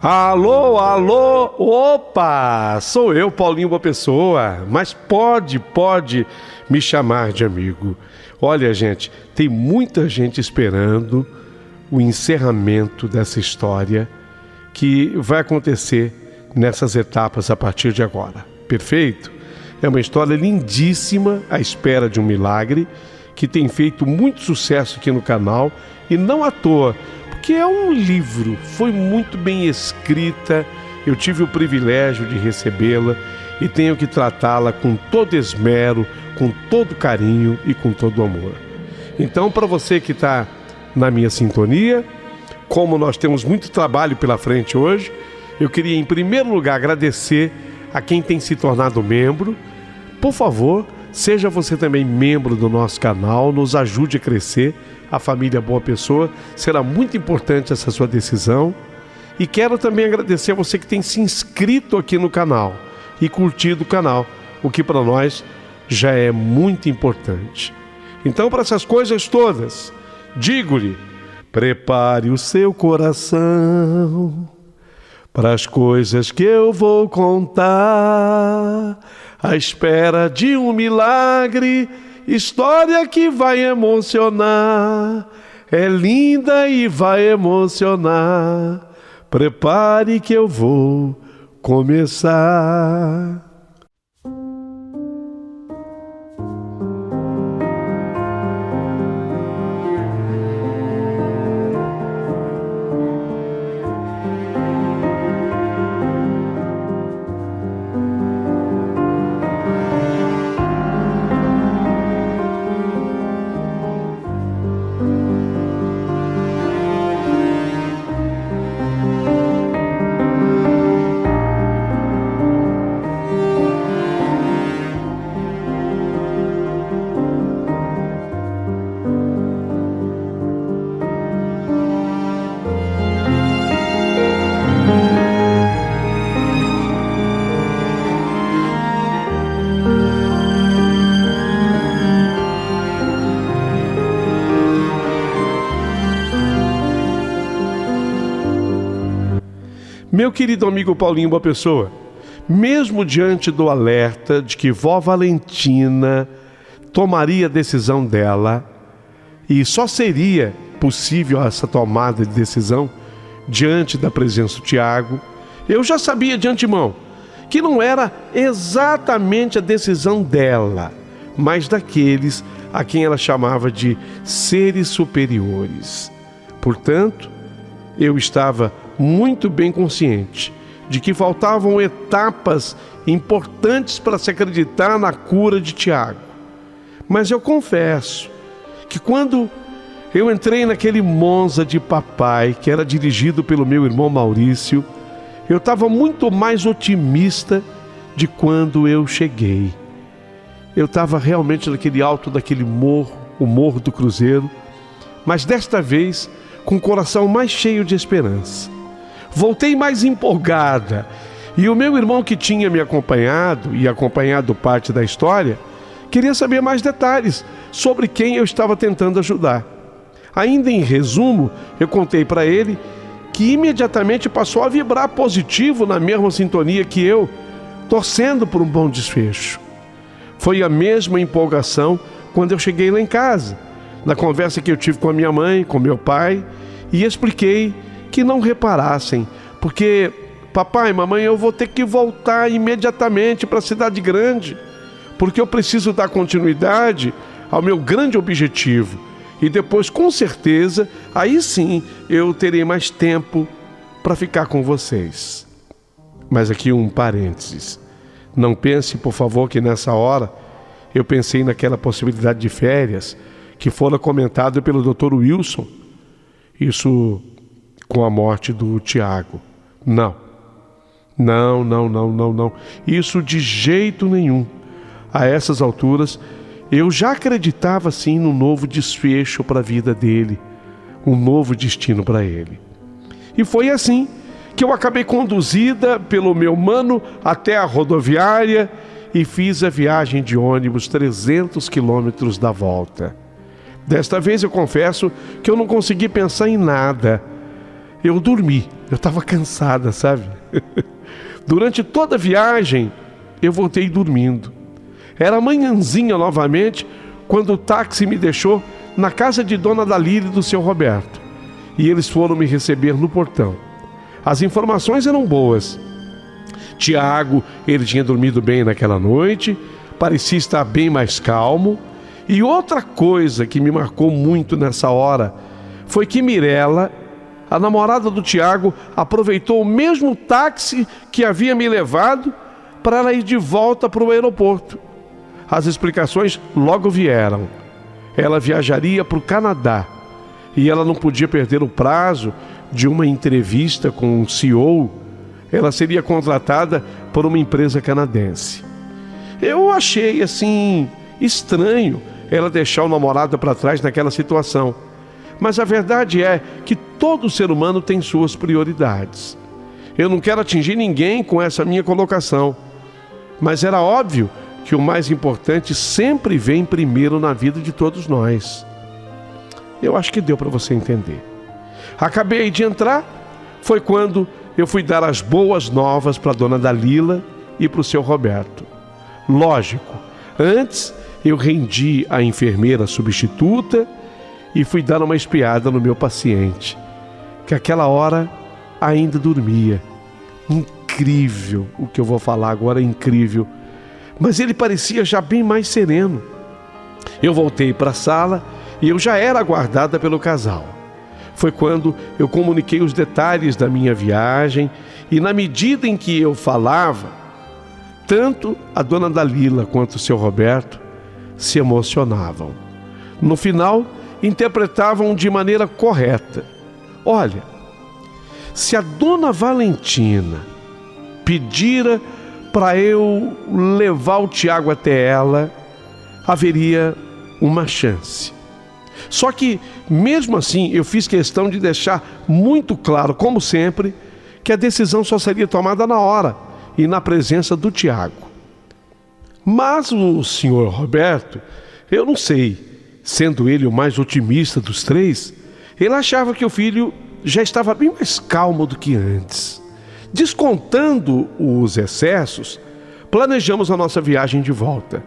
Alô, alô, opa, sou eu, Paulinho Boa Pessoa, mas pode me chamar de amigo. Olha, gente, tem muita gente esperando o encerramento dessa história que vai acontecer nessas etapas a partir de agora, perfeito? É uma história lindíssima, à espera de um milagre, que tem feito muito sucesso aqui no canal, e não à toa, porque é um livro, foi muito bem escrita, eu tive o privilégio de recebê-la e tenho que tratá-la com todo esmero, com todo carinho e com todo amor. Então, para você que está na minha sintonia, como nós temos muito trabalho pela frente hoje, eu queria em primeiro lugar agradecer a quem tem se tornado membro. Por favor, seja você também membro do nosso canal, nos ajude a crescer, a família Boa Pessoa, será muito importante essa sua decisão. E quero também agradecer a você que tem se inscrito aqui no canal e curtido o canal, o que para nós já é muito importante. Então, para essas coisas todas, digo-lhe, prepare o seu coração para as coisas que eu vou contar, à espera de um milagre, história que vai emocionar, é linda e vai emocionar. Prepare que eu vou começar. Meu querido amigo Paulinho Boa Pessoa, mesmo diante do alerta de que vó Valentina tomaria a decisão dela, e só seria possível essa tomada de decisão diante da presença do Tiago, eu já sabia de antemão que não era exatamente a decisão dela, mas daqueles a quem ela chamava de seres superiores. Portanto, eu estava muito bem consciente de que faltavam etapas importantes para se acreditar na cura de Tiago. Mas eu confesso que quando eu entrei naquele Monza de papai, que era dirigido pelo meu irmão Maurício, eu estava muito mais otimista de quando eu cheguei. Eu estava realmente naquele alto daquele morro, o Morro do Cruzeiro, mas desta vez com o coração mais cheio de esperança. Voltei mais empolgada, e o meu irmão, que tinha me acompanhado e acompanhado parte da história, queria saber mais detalhes sobre quem eu estava tentando ajudar. Ainda em resumo, eu contei para ele que imediatamente passou a vibrar positivo na mesma sintonia que eu, torcendo por um bom desfecho. Foi a mesma empolgação quando eu cheguei lá em casa, na conversa que eu tive com a minha mãe, com meu pai, e expliquei que não reparassem, porque papai, mamãe, eu vou ter que voltar imediatamente para a cidade grande, porque eu preciso dar continuidade ao meu grande objetivo, e depois, com certeza, aí sim eu terei mais tempo para ficar com vocês. Mas aqui um parênteses, não pense, por favor, que nessa hora eu pensei naquela possibilidade de férias que fora comentado pelo Dr. Wilson, isso com a morte do Tiago. Não. Isso de jeito nenhum. A essas alturas, eu já acreditava sim no novo desfecho para a vida dele, um novo destino para ele. E foi assim que eu acabei conduzida pelo meu mano até a rodoviária e fiz a viagem de ônibus 300 quilômetros da volta. Desta vez eu confesso que eu não consegui pensar em nada. Eu dormi eu estava cansada, sabe? Durante toda a viagem, eu voltei dormindo. Era manhãzinha novamente, quando o táxi me deixou na casa de Dona Dalila e do seu Roberto. E eles foram me receber no portão. As informações eram boas. Tiago, ele tinha dormido bem naquela noite, parecia estar bem mais calmo. E outra coisa que me marcou muito nessa hora foi que Mirela, a namorada do Tiago, aproveitou o mesmo táxi que havia me levado para ela ir de volta para o aeroporto. As explicações logo vieram. Ela viajaria para o Canadá e ela não podia perder o prazo de uma entrevista com o CEO. Ela seria contratada por uma empresa canadense. Eu achei assim estranho ela deixar o namorado para trás naquela situação. Mas a verdade é que todo ser humano tem suas prioridades. Eu não quero atingir ninguém com essa minha colocação, mas era óbvio que o mais importante sempre vem primeiro na vida de todos nós. Eu acho que deu para você entender. Acabei de entrar, foi quando eu fui dar as boas novas para a Dona Dalila e para o seu Roberto. Lógico, antes eu rendi a enfermeira substituta e fui dar uma espiada no meu paciente, que aquela hora ainda dormia. Incrível, o que eu vou falar agora é incrível. Mas ele parecia já bem mais sereno. Eu voltei para a sala e eu já era aguardada pelo casal. Foi quando eu comuniquei os detalhes da minha viagem e na medida em que eu falava, tanto a Dona Dalila quanto o seu Roberto se emocionavam. No final, interpretavam de maneira correta. Olha, se a Dona Valentina pedira para eu levar o Tiago até ela, haveria uma chance. Só que, mesmo assim, eu fiz questão de deixar muito claro, como sempre, que a decisão só seria tomada na hora e na presença do Tiago. Mas o senhor Roberto, eu não sei, sendo ele o mais otimista dos três, ele achava que o filho já estava bem mais calmo do que antes. Descontando os excessos, planejamos a nossa viagem de volta.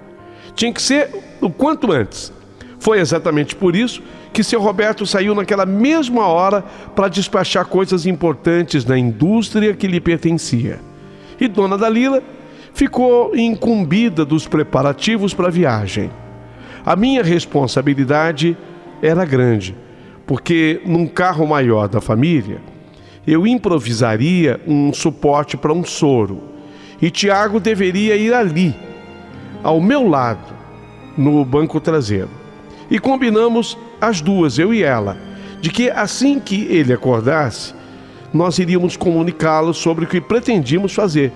Tinha que ser o quanto antes. Foi exatamente por isso que seu Roberto saiu naquela mesma hora para despachar coisas importantes na indústria que lhe pertencia. E Dona Dalila ficou incumbida dos preparativos para a viagem. A minha responsabilidade era grande, porque num carro maior da família, eu improvisaria um suporte para um soro. E Tiago deveria ir ali, ao meu lado, no banco traseiro. E combinamos as duas, eu e ela, de que assim que ele acordasse, nós iríamos comunicá-lo sobre o que pretendíamos fazer.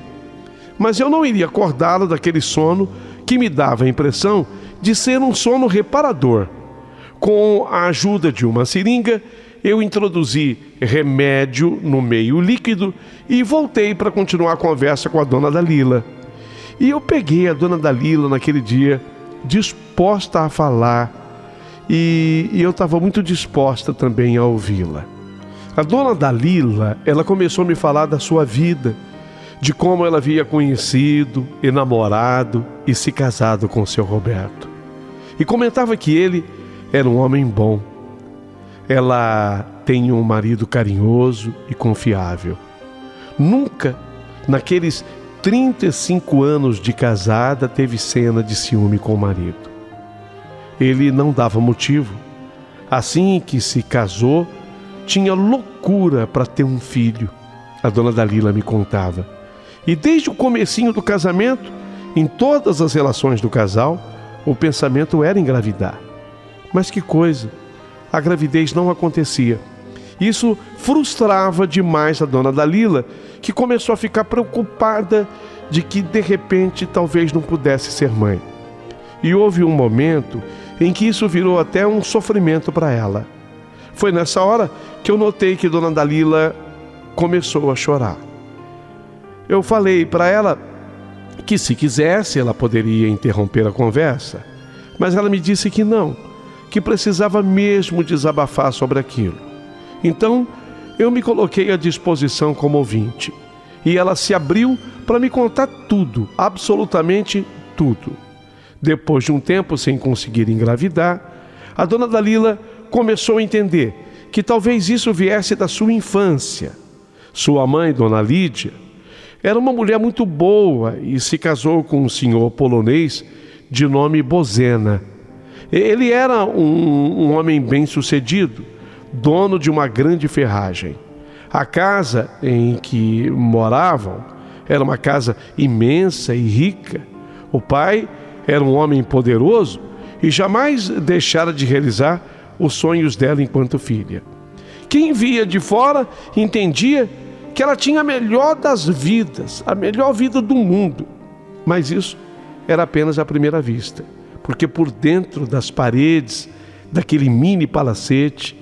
Mas eu não iria acordá-lo daquele sono que me dava a impressão de ser um sono reparador. Com a ajuda de uma seringa, eu introduzi remédio no meio líquido e voltei para continuar a conversa com a Dona Dalila. E eu peguei a Dona Dalila naquele dia, disposta a falar, e eu estava muito disposta também a ouvi-la. A Dona Dalila, ela começou a me falar da sua vida, de como ela havia conhecido, enamorado e se casado com o seu Roberto. E comentava que ele era um homem bom. Ela tem um marido carinhoso e confiável. Nunca, naqueles 35 anos de casada, teve cena de ciúme com o marido. Ele não dava motivo. Assim que se casou, tinha loucura para ter um filho. A Dona Dalila me contava. E desde o comecinho do casamento, em todas as relações do casal, o pensamento era engravidar. Mas que coisa! A gravidez não acontecia. Isso frustrava demais a Dona Dalila, que começou a ficar preocupada de que, de repente, talvez não pudesse ser mãe. E houve um momento em que isso virou até um sofrimento para ela. Foi nessa hora que eu notei que Dona Dalila começou a chorar. Eu falei para ela que, se quisesse, ela poderia interromper a conversa, mas ela me disse que não, que precisava mesmo desabafar sobre aquilo. Então, eu me coloquei à disposição como ouvinte. E ela se abriu para me contar tudo, absolutamente tudo. Depois de um tempo sem conseguir engravidar, a dona Dalila começou a entender que talvez isso viesse da sua infância. Sua mãe, dona Lídia, era uma mulher muito boa e se casou com um senhor polonês de nome Bozena. Ele era um homem bem-sucedido, dono de uma grande ferragem. A casa em que moravam era uma casa imensa e rica. O pai era um homem poderoso e jamais deixara de realizar os sonhos dela enquanto filha. Quem via de fora entendia que ela tinha a melhor das vidas, a melhor vida do mundo. Mas isso era apenas à primeira vista, porque por dentro das paredes daquele mini palacete,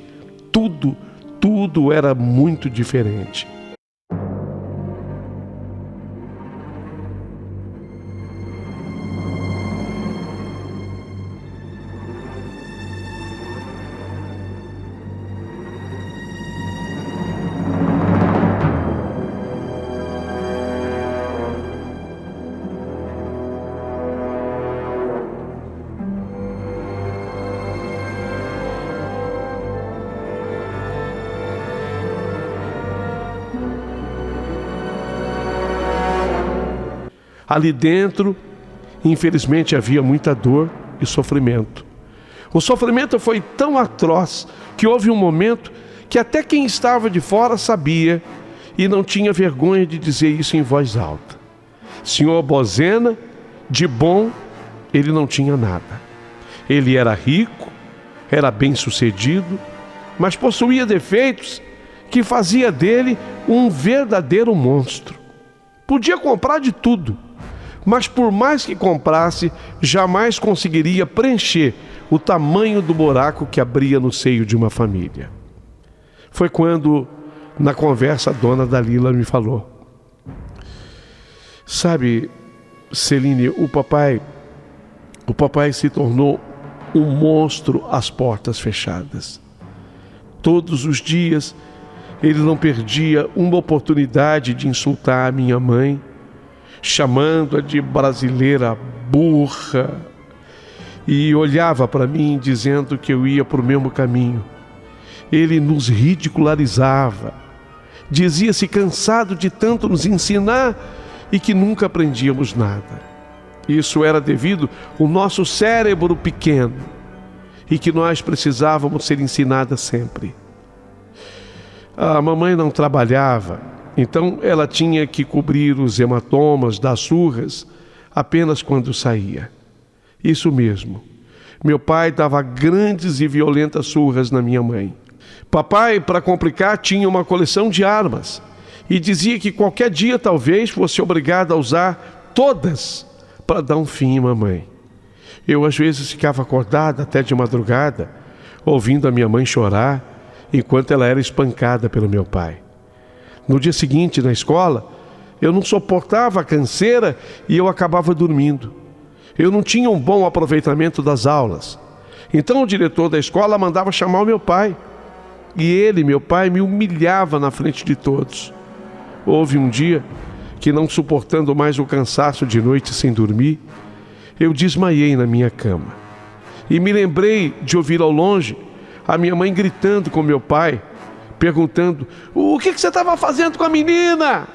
tudo era muito diferente. Ali dentro, infelizmente, havia muita dor e sofrimento. O sofrimento foi tão atroz que houve um momento que até quem estava de fora sabia e não tinha vergonha de dizer isso em voz alta. Senhor Bozena, de bom, ele não tinha nada. Ele era rico, era bem-sucedido, mas possuía defeitos que fazia dele um verdadeiro monstro. Podia comprar de tudo, mas por mais que comprasse, jamais conseguiria preencher o tamanho do buraco que abria no seio de uma família. Foi quando, na conversa, a dona Dalila me falou: sabe, Celine, o papai se tornou um monstro às portas fechadas. Todos os dias, ele não perdia uma oportunidade de insultar a minha mãe, chamando-a de brasileira burra, e olhava para mim dizendo que eu ia para o mesmo caminho. Ele nos ridicularizava, dizia-se cansado de tanto nos ensinar e que nunca aprendíamos nada. Isso era devido ao nosso cérebro pequeno e que nós precisávamos ser ensinadas sempre. A mamãe não trabalhava, então ela tinha que cobrir os hematomas das surras apenas quando saía. Isso mesmo, meu pai dava grandes e violentas surras na minha mãe. Papai, para complicar, tinha uma coleção de armas e dizia que qualquer dia talvez fosse obrigado a usar todas para dar um fim em mamãe. Eu às vezes ficava acordada até de madrugada, ouvindo a minha mãe chorar enquanto ela era espancada pelo meu pai. No dia seguinte, na escola, eu não suportava a canseira e eu acabava dormindo. Eu não tinha um bom aproveitamento das aulas. Então o diretor da escola mandava chamar o meu pai. E ele, meu pai, me humilhava na frente de todos. Houve um dia que, não suportando mais o cansaço de noite sem dormir, eu desmaiei na minha cama. E me lembrei de ouvir ao longe a minha mãe gritando com meu pai, perguntando: o que você estava fazendo com a menina?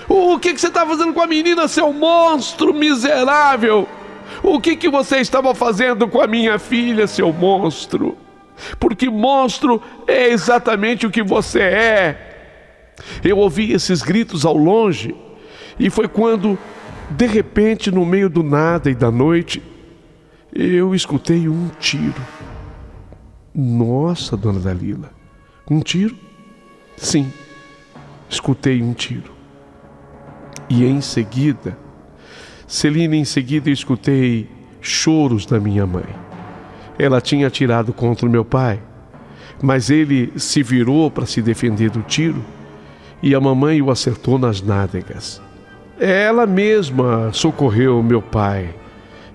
O que você está fazendo com a menina, seu monstro miserável? O que você estava fazendo com a minha filha, seu monstro? Porque monstro é exatamente o que você é. Eu ouvi esses gritos ao longe e foi quando, de repente, no meio do nada e da noite, eu escutei um tiro. Nossa, dona Dalila, um tiro? Sim, escutei um tiro. E em seguida, Celine, em seguida eu escutei choros da minha mãe. Ela tinha atirado contra o meu pai, mas ele se virou para se defender do tiro e a mamãe o acertou nas nádegas. Ela mesma socorreu meu pai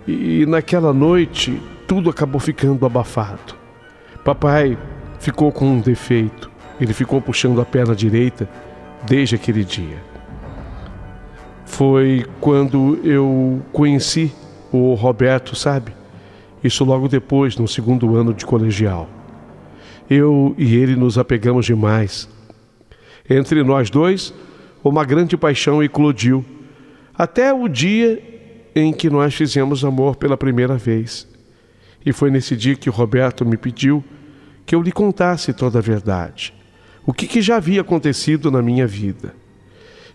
e naquela noite tudo acabou ficando abafado. Papai ficou com um defeito. Ele ficou puxando a perna direita desde aquele dia. Foi quando eu conheci o Roberto, sabe? Isso logo depois, no 2º ano de colegial. Eu e ele nos apegamos demais. Entre nós dois, uma grande paixão eclodiu, até o dia em que nós fizemos amor pela primeira vez. E foi nesse dia que o Roberto me pediu que eu lhe contasse toda a verdade, o que já havia acontecido na minha vida.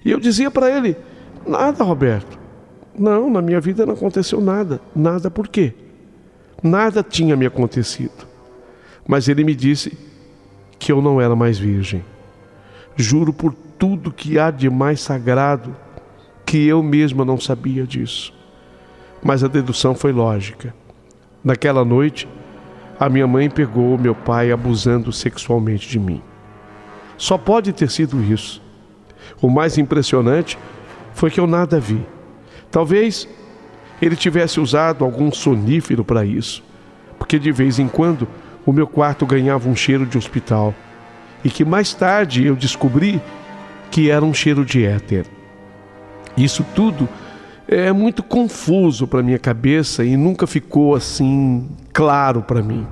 E eu dizia para ele: nada, Roberto. Não, na minha vida não aconteceu nada. Nada por quê? Nada tinha me acontecido. Mas ele me disse que eu não era mais virgem. Juro por tudo que há de mais sagrado que eu mesma não sabia disso. Mas a dedução foi lógica. Naquela noite, a minha mãe pegou meu pai abusando sexualmente de mim. Só pode ter sido isso. O mais impressionante foi que eu nada vi. Talvez ele tivesse usado algum sonífero para isso, porque de vez em quando o meu quarto ganhava um cheiro de hospital, e que mais tarde eu descobri que era um cheiro de éter. Isso tudo é muito confuso para minha cabeça e nunca ficou assim claro para mim.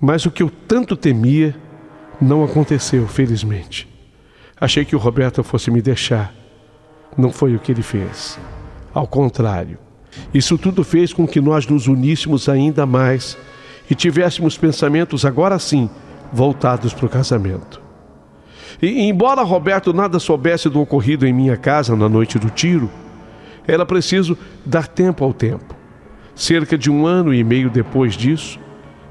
Mas o que eu tanto temia não aconteceu, felizmente. Achei que o Roberto fosse me deixar. Não foi o que ele fez. Ao contrário, isso tudo fez com que nós nos uníssemos ainda mais e tivéssemos pensamentos, agora sim, voltados para o casamento. E embora Roberto nada soubesse do ocorrido em minha casa na noite do tiro, era preciso dar tempo ao tempo. Cerca de 1 ano e meio depois disso,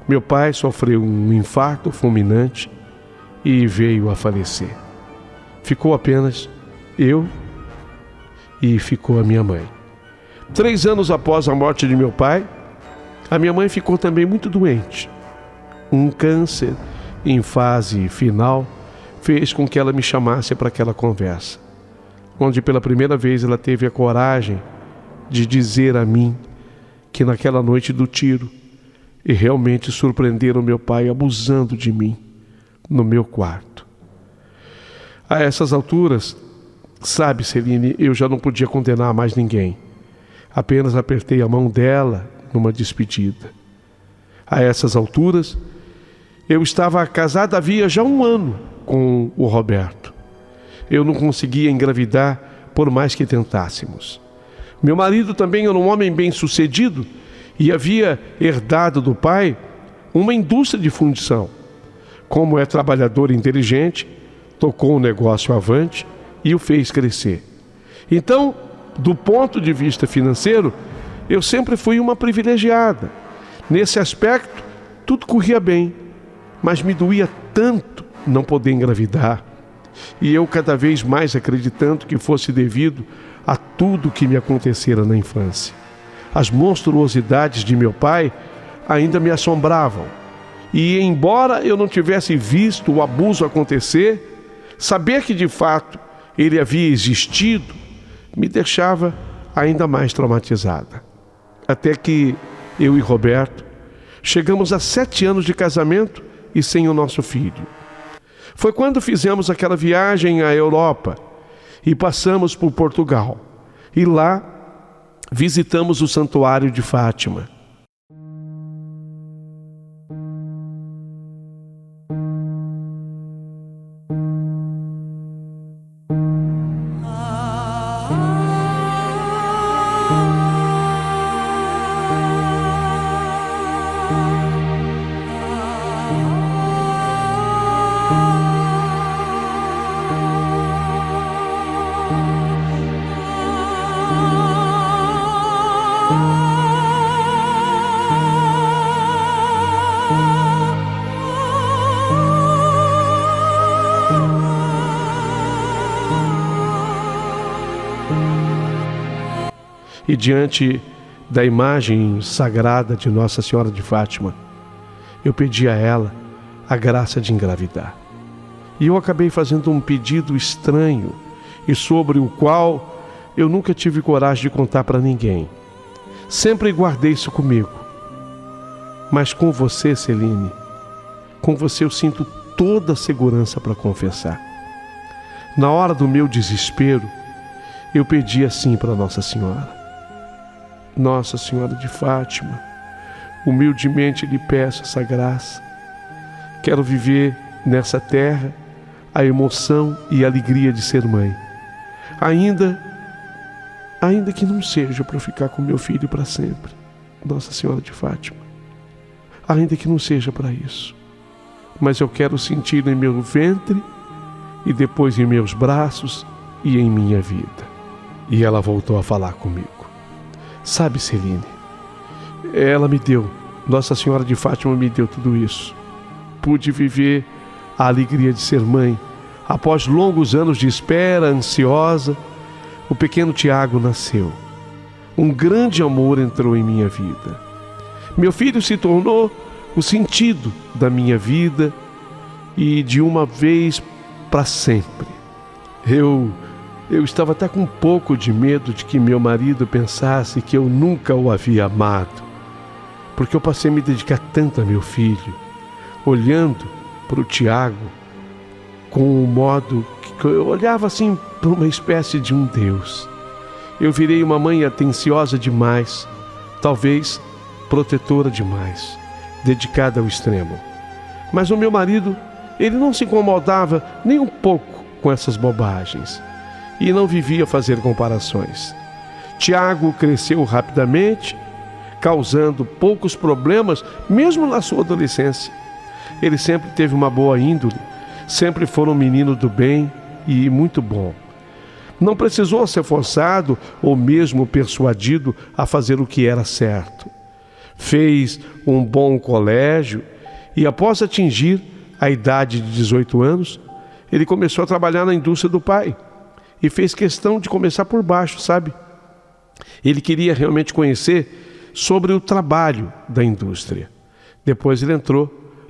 meu pai sofreu um infarto fulminante e veio a falecer. Ficou apenas eu e ficou a minha mãe. 3 anos após a morte de meu pai, a minha mãe ficou também muito doente. Um câncer em fase final fez com que ela me chamasse para aquela conversa, onde pela primeira vez ela teve a coragem de dizer a mim que naquela noite do tiro e realmente surpreenderam meu pai abusando de mim no meu quarto. A essas alturas, sabe, Celine, eu já não podia condenar mais ninguém. Apenas apertei a mão dela numa despedida. A essas alturas, eu estava casada havia já 1 ano com o Roberto. Eu não conseguia engravidar por mais que tentássemos. Meu marido também era um homem bem-sucedido e havia herdado do pai uma indústria de fundição. Como é trabalhador inteligente, tocou o negócio avante e o fez crescer. Então, do ponto de vista financeiro, eu sempre fui uma privilegiada. Nesse aspecto, tudo corria bem, mas me doía tanto não poder engravidar. E eu cada vez mais acreditando que fosse devido a tudo que me acontecera na infância. As monstruosidades de meu pai ainda me assombravam. E embora eu não tivesse visto o abuso acontecer, saber que de fato ele havia existido me deixava ainda mais traumatizada. Até que eu e Roberto chegamos a 7 anos de casamento e sem o nosso filho. Foi quando fizemos aquela viagem à Europa e passamos por Portugal. E lá visitamos o Santuário de Fátima. E diante da imagem sagrada de Nossa Senhora de Fátima, eu pedi a ela a graça de engravidar. E eu acabei fazendo um pedido estranho e sobre o qual eu nunca tive coragem de contar para ninguém. Sempre guardei isso comigo. Mas com você, Celine, com você eu sinto toda a segurança para confessar. Na hora do meu desespero, eu pedi assim para Nossa Senhora: Nossa Senhora de Fátima, humildemente lhe peço essa graça. Quero viver nessa terra a emoção e a alegria de ser mãe, ainda que não seja para ficar com meu filho para sempre. Nossa Senhora de Fátima, ainda que não seja para isso, mas eu quero sentir em meu ventre e depois em meus braços e em minha vida. E ela voltou a falar comigo. Sabe, Celine, ela me deu, Nossa Senhora de Fátima me deu tudo isso. Pude viver a alegria de ser mãe. Após longos anos de espera ansiosa, o pequeno Tiago nasceu. Um grande amor entrou em minha vida. Meu filho se tornou o sentido da minha vida e de uma vez para sempre. Eu estava até com um pouco de medo de que meu marido pensasse que eu nunca o havia amado, porque eu passei a me dedicar tanto a meu filho, olhando para o Tiago com um modo que eu olhava assim para uma espécie de um Deus. Eu virei uma mãe atenciosa demais, talvez protetora demais, dedicada ao extremo. Mas o meu marido, ele não se incomodava nem um pouco com essas bobagens e não vivia a fazer comparações. Tiago cresceu rapidamente, causando poucos problemas, mesmo na sua adolescência. Ele sempre teve uma boa índole, sempre foi um menino do bem e muito bom. Não precisou ser forçado ou mesmo persuadido a fazer o que era certo. Fez um bom colégio e, após atingir a idade de 18 anos, ele começou a trabalhar na indústria do pai e fez questão de começar por baixo, sabe? Ele queria realmente conhecer sobre o trabalho da indústria. Depois ele entrou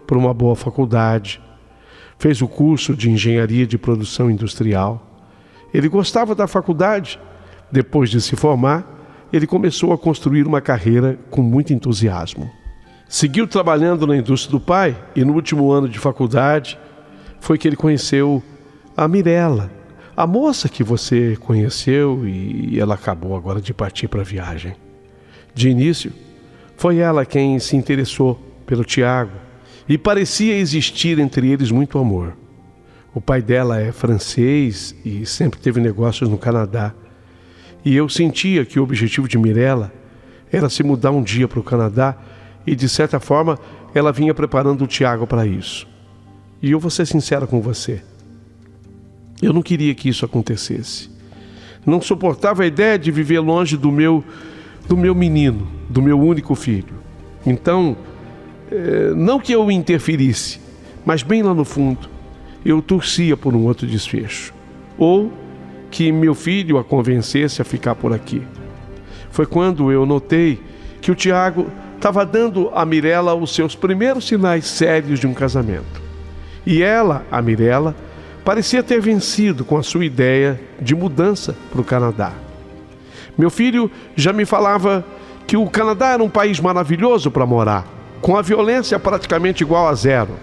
por uma boa faculdade, fez o curso de engenharia de produção industrial. Ele gostava da faculdade. Depois de se formar, ele começou a construir uma carreira com muito entusiasmo. Seguiu trabalhando na indústria do pai e no último ano de faculdade foi que ele conheceu a Mirella, a moça que você conheceu e ela acabou agora de partir para a viagem. De início, foi ela quem se interessou pelo Tiago e parecia existir entre eles muito amor. O pai dela é francês e sempre teve negócios no Canadá. E eu sentia que o objetivo de Mirella era se mudar um dia para o Canadá e, de certa forma, ela vinha preparando o Tiago para isso. E eu vou ser sincero com você. Eu não queria que isso acontecesse. Não suportava a ideia de viver longe do meu menino, do meu único filho. Então, não que eu interferisse, mas bem lá no fundo, eu torcia por um outro desfecho. Ou que meu filho a convencesse a ficar por aqui. Foi quando eu notei que o Tiago estava dando a Mirella os seus primeiros sinais sérios de um casamento. E ela, a Mirella, parecia ter vencido com a sua ideia de mudança para o Canadá. Meu filho já me falava que o Canadá era um país maravilhoso para morar, com a violência praticamente igual a zero.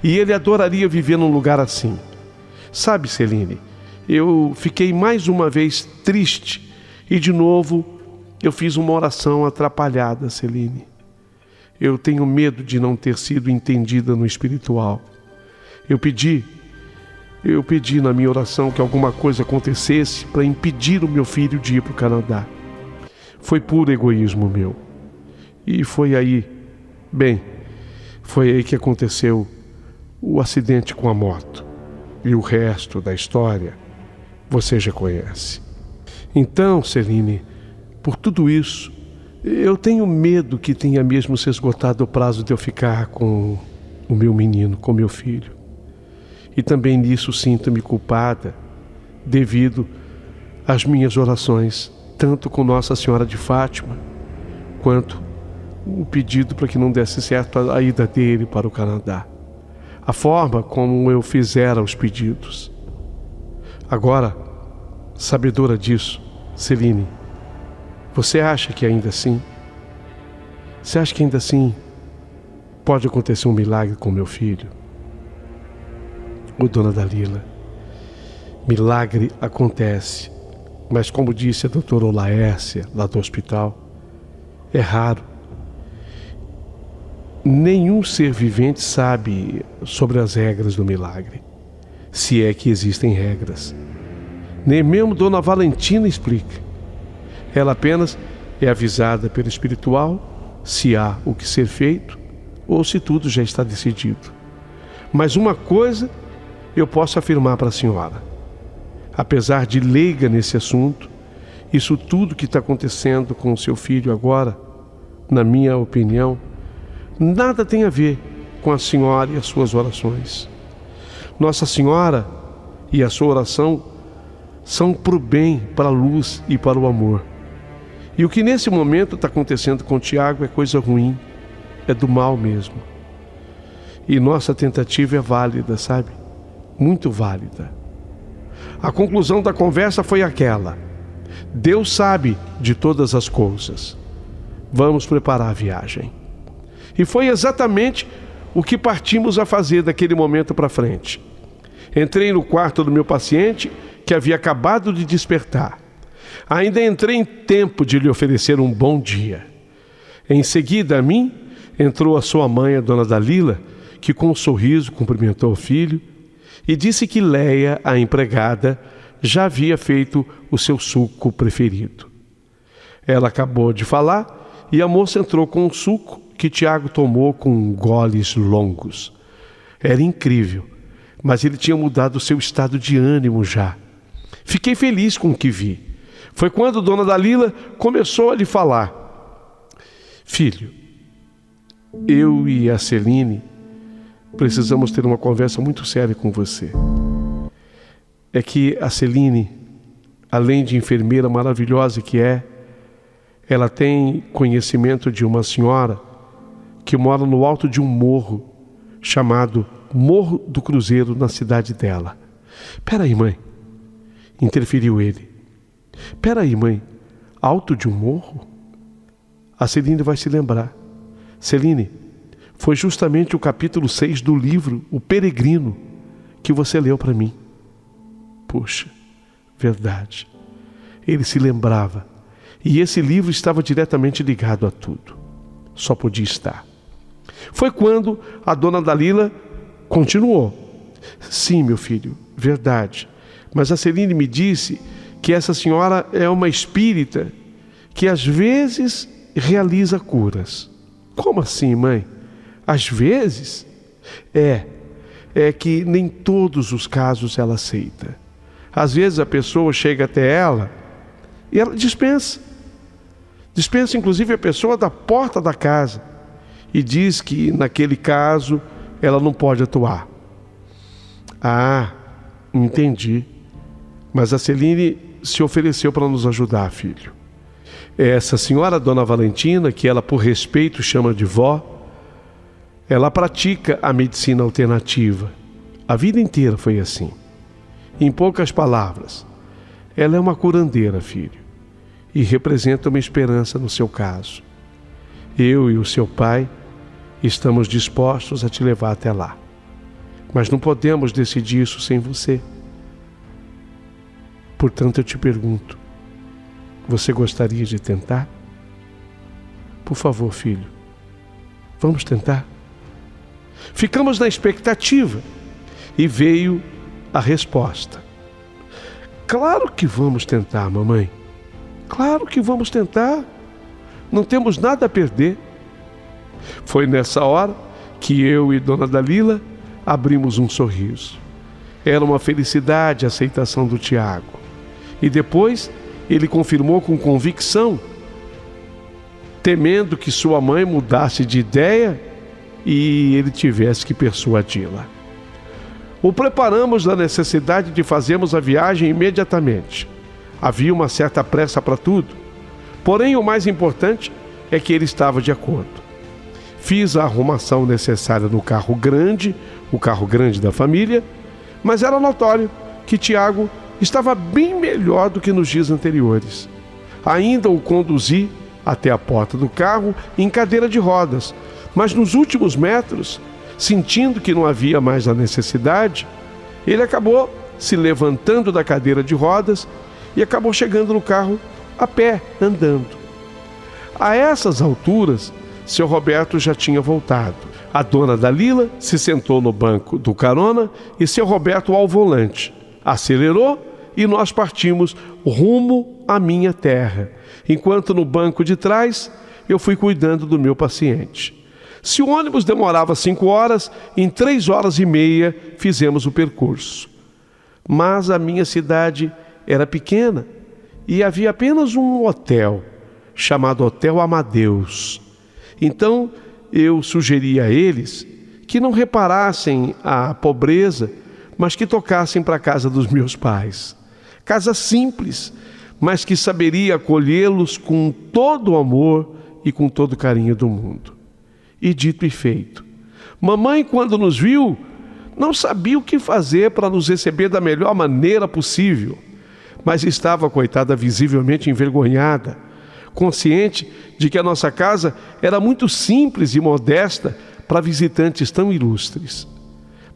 E ele adoraria viver num lugar assim. Sabe, Celine, eu fiquei mais uma vez triste e de novo eu fiz uma oração atrapalhada, Celine. Eu tenho medo de não ter sido entendida no espiritual. Eu pedi na minha oração que alguma coisa acontecesse para impedir o meu filho de ir para o Canadá. Foi puro egoísmo meu. E foi aí que aconteceu o acidente com a moto. E o resto da história você já conhece. Então, Celine, por tudo isso, eu tenho medo que tenha mesmo se esgotado o prazo de eu ficar com o meu menino, com meu filho. E também nisso sinto-me culpada devido às minhas orações, tanto com Nossa Senhora de Fátima, quanto o pedido para que não desse certo a ida dele para o Canadá. A forma como eu fizera os pedidos. Agora, sabedora disso, Celine, você acha que ainda assim? Você acha que ainda assim pode acontecer um milagre com meu filho? Ô, dona Dalila, milagre acontece, mas como disse a doutora Olaércia, lá do hospital, é raro. Nenhum ser vivente sabe sobre as regras do milagre, se é que existem regras. Nem mesmo Dona Valentina explica. Ela apenas é avisada pelo espiritual se há o que ser feito ou se tudo já está decidido. Mas uma coisa eu posso afirmar para a senhora. Apesar de leiga nesse assunto, isso tudo que está acontecendo com o seu filho agora, na minha opinião, nada tem a ver com a senhora e as suas orações. Nossa Senhora e a sua oração são para o bem, para a luz e para o amor. E o que nesse momento está acontecendo com o Tiago é coisa ruim, é do mal mesmo. E nossa tentativa é válida, sabe? Muito válida. A conclusão da conversa foi aquela: Deus sabe de todas as coisas. Vamos preparar a viagem. E foi exatamente o que partimos a fazer daquele momento para frente. Entrei no quarto do meu paciente, que havia acabado de despertar. Ainda entrei em tempo de lhe oferecer um bom dia. Em seguida a mim, entrou a sua mãe, a dona Dalila, que com um sorriso cumprimentou o filho e disse que Leia, a empregada, já havia feito o seu suco preferido. Ela acabou de falar e a moça entrou com um suco que Tiago tomou com goles longos. Era incrível, mas ele tinha mudado o seu estado de ânimo já. Fiquei feliz com o que vi. Foi quando Dona Dalila começou a lhe falar: filho, eu e a Celine precisamos ter uma conversa muito séria com você. É que a Celine, além de enfermeira maravilhosa que é, ela tem conhecimento de uma senhora que mora no alto de um morro chamado Morro do Cruzeiro, na cidade dela. Peraí, mãe, interferiu ele. Peraí, mãe, alto de um morro? A Celine vai se lembrar. Celine, foi justamente o capítulo 6 do livro O Peregrino que você leu para mim. Puxa, verdade. Ele se lembrava. E esse livro estava diretamente ligado a tudo. Só podia estar. Foi quando a dona Dalila continuou: sim, meu filho, verdade. Mas a Celine me disse que essa senhora é uma espírita que às vezes realiza curas. Como assim, mãe? Às vezes? É que nem todos os casos ela aceita. Às vezes a pessoa chega até ela e ela dispensa. Dispensa inclusive a pessoa da porta da casa e diz que naquele caso ela não pode atuar. Ah, entendi. Mas a Celine se ofereceu para nos ajudar, filho. Essa senhora, Dona Valentina, que ela por respeito chama de vó, ela pratica a medicina alternativa. A vida inteira foi assim. Em poucas palavras, ela é uma curandeira, filho, e representa uma esperança no seu caso. Eu e o seu pai estamos dispostos a te levar até lá. Mas não podemos decidir isso sem você. Portanto, eu te pergunto, você gostaria de tentar? Por favor, filho, vamos tentar? Ficamos na expectativa e veio a resposta: claro que vamos tentar, mamãe. Claro que vamos tentar. Não temos nada a perder. Foi nessa hora que eu e Dona Dalila abrimos um sorriso. Era uma felicidade a aceitação do Tiago. E depois ele confirmou com convicção, temendo que sua mãe mudasse de ideia e ele tivesse que persuadi-la. O preparamos da necessidade de fazermos a viagem imediatamente. Havia uma certa pressa para tudo, porém o mais importante é que ele estava de acordo. Fiz a arrumação necessária no carro grande, o carro grande da família, mas era notório que Tiago estava bem melhor do que nos dias anteriores. Ainda o conduzi até a porta do carro em cadeira de rodas, mas nos últimos metros, sentindo que não havia mais a necessidade, Ele acabou se levantando da cadeira de rodas e acabou chegando no carro a pé, andando. A essas alturas, seu Roberto já tinha voltado. A dona Dalila se sentou no banco do carona e seu Roberto ao volante. Acelerou e nós partimos rumo à minha terra, enquanto no banco de trás eu fui cuidando do meu paciente. Se o ônibus demorava 5 horas, em 3 horas e meia fizemos o percurso. Mas a minha cidade era pequena e havia apenas um hotel, chamado Hotel Amadeus. Então eu sugeri a eles que não reparassem a pobreza, mas que tocassem para a casa dos meus pais. Casa simples, mas que saberia acolhê-los com todo o amor e com todo o carinho do mundo. E dito e feito. Mamãe, quando nos viu, não sabia o que fazer para nos receber da melhor maneira possível, mas estava, coitada, visivelmente envergonhada, consciente de que a nossa casa era muito simples e modesta para visitantes tão ilustres.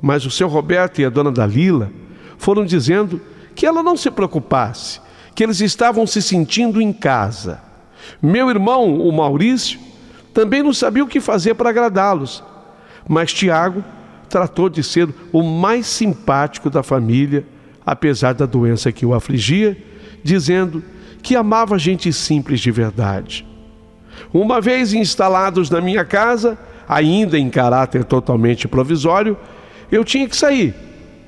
Mas o seu Roberto e a dona Dalila foram dizendo que ela não se preocupasse, que eles estavam se sentindo em casa. Meu irmão, o Maurício, também não sabia o que fazer para agradá-los, mas Tiago tratou de ser o mais simpático da família, apesar da doença que o afligia, dizendo que amava gente simples de verdade. Uma vez instalados na minha casa, ainda em caráter totalmente provisório, eu tinha que sair.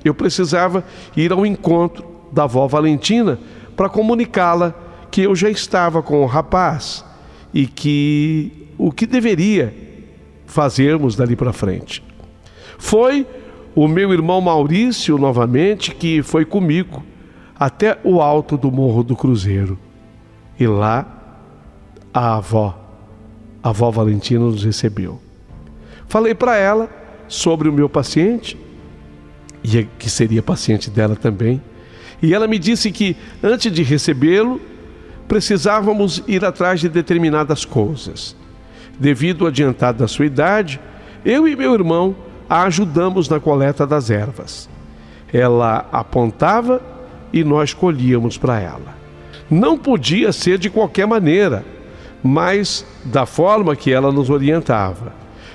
Eu precisava ir ao encontro da avó Valentina para comunicá-la que eu já estava com o rapaz e que o que deveria fazermos dali para frente. Foi o meu irmão Maurício, novamente, que foi comigo até o alto do Morro do Cruzeiro. E lá a avó Valentina nos recebeu. Falei para ela sobre o meu paciente, e que seria paciente dela também, e ela me disse que antes de recebê-lo, precisávamos ir atrás de determinadas coisas. Devido ao adiantado da sua idade, eu e meu irmão a ajudamos na coleta das ervas. Ela apontava e nós colhíamos para ela. Não podia ser de qualquer maneira, mas da forma que ela nos orientava.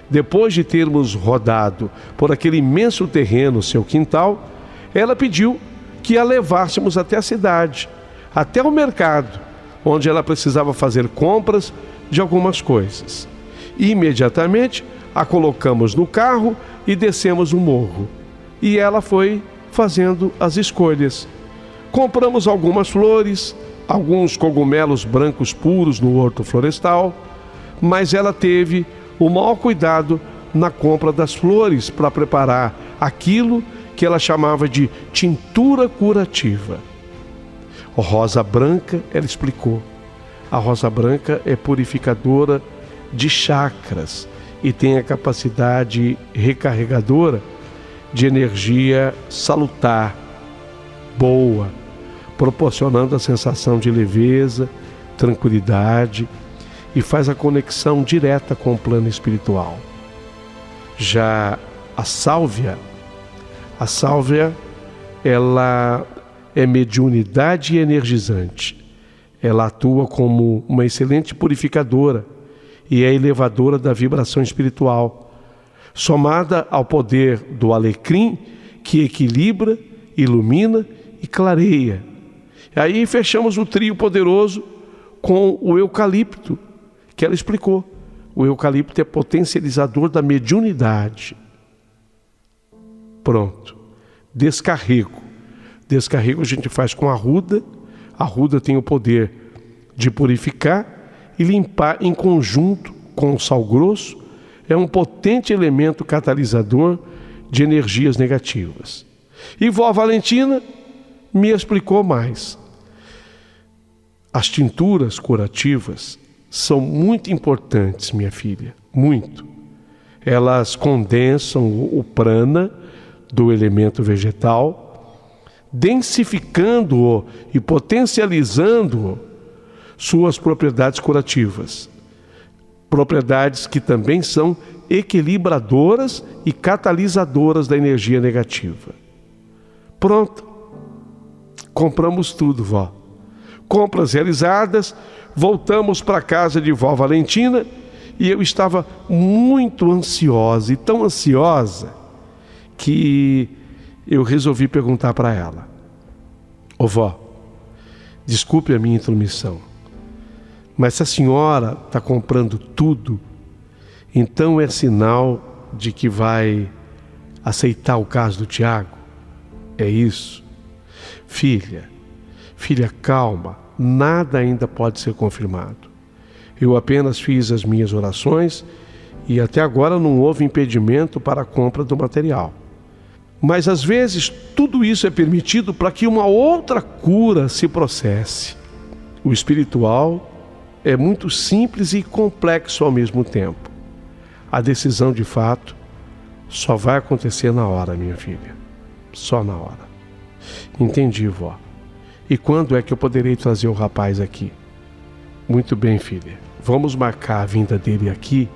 Depois de termos rodado por aquele imenso terreno, seu quintal, ela pediu que a levássemos até a cidade, até o mercado, onde ela precisava fazer compras de algumas coisas. Imediatamente a colocamos no carro e descemos o morro. E ela foi fazendo as escolhas. Compramos algumas flores, alguns cogumelos brancos puros no horto florestal, mas ela teve o maior cuidado na compra das flores para preparar aquilo que ela chamava de tintura curativa. A rosa branca, ela explicou, a rosa branca é purificadora de chakras e tem a capacidade recarregadora de energia salutar, boa, proporcionando a sensação de leveza, tranquilidade e faz a conexão direta com o plano espiritual. Já a sálvia, ela é mediunidade e energizante. Ela atua como uma excelente purificadora e é elevadora da vibração espiritual, somada ao poder do alecrim, que equilibra, ilumina e clareia. E aí fechamos o trio poderoso com o eucalipto, que ela explicou. O eucalipto é potencializador da mediunidade. Pronto. Descarrego. Descarrego a gente faz com a arruda. A arruda tem o poder de purificar e limpar em conjunto com o sal grosso. É um potente elemento catalisador de energias negativas. E vó Valentina me explicou mais. As tinturas curativas são muito importantes, minha filha, muito. Elas condensam o prana do elemento vegetal, densificando-o e potencializando suas propriedades curativas. Propriedades que também são equilibradoras e catalisadoras da energia negativa. Pronto. Compramos tudo, vó. Compras realizadas, voltamos para a casa de vó Valentina e eu estava muito ansiosa, e tão ansiosa, que eu resolvi perguntar para ela: ô vó, desculpe a minha intromissão, mas se a senhora está comprando tudo, então é sinal de que vai aceitar o caso do Tiago? É isso? Filha, calma, nada ainda pode ser confirmado. Eu apenas fiz as minhas orações e até agora não houve impedimento para a compra do material. Mas às vezes tudo isso é permitido para que uma outra cura se processe. O espiritual é muito simples e complexo ao mesmo tempo. A decisão de fato só vai acontecer na hora, minha filha. Só na hora. Entendi, vó. E quando é que eu poderei trazer o rapaz aqui? Muito bem, filha. Vamos marcar a vinda dele aqui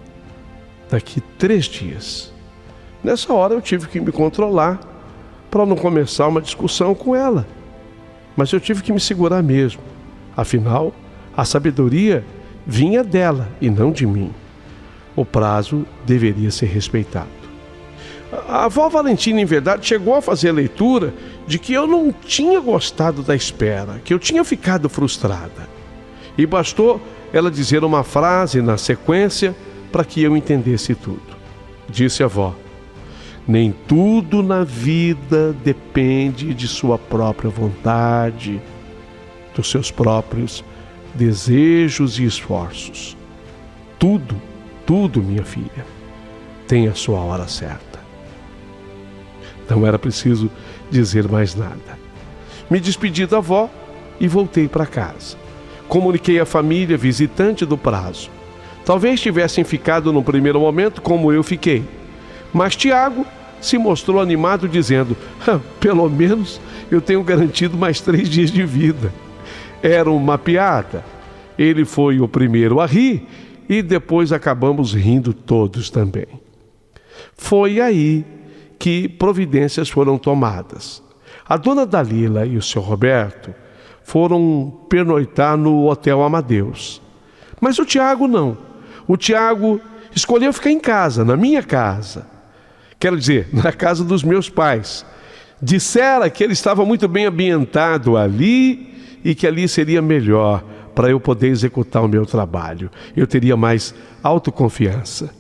daqui 3 dias. Nessa hora eu tive que me controlar para não começar uma discussão com ela. Mas eu tive que me segurar mesmo. Afinal, a sabedoria vinha dela e não de mim. O prazo deveria ser respeitado. A avó Valentina, em verdade, chegou a fazer a leitura de que eu não tinha gostado da espera, que eu tinha ficado frustrada. E bastou ela dizer uma frase na sequência para que eu entendesse tudo. Disse a avó: nem tudo na vida depende de sua própria vontade, dos seus próprios desejos e esforços. Tudo, minha filha, tem a sua hora certa. Não era preciso dizer mais nada. Me despedi da avó e voltei para casa. Comuniquei à família visitante do prazo. Talvez tivessem ficado no primeiro momento como eu fiquei. Mas Tiago se mostrou animado, dizendo: pelo menos eu tenho garantido mais 3 dias de vida. Era uma piada. Ele foi o primeiro a rir e depois acabamos rindo todos também. Foi aí que providências foram tomadas. A dona Dalila e o seu Roberto foram pernoitar no Hotel Amadeus. Mas o Tiago não. O Tiago escolheu ficar em casa, na minha casa. Quero dizer, na casa dos meus pais. Dissera que ele estava muito bem ambientado ali e que ali seria melhor para eu poder executar o meu trabalho. Eu teria mais autoconfiança.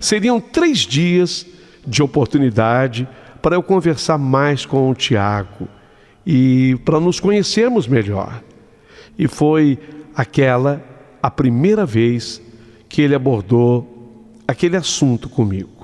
Seriam 3 dias de oportunidade para eu conversar mais com o Tiago e para nos conhecermos melhor. E foi a primeira vez que ele abordou aquele assunto comigo.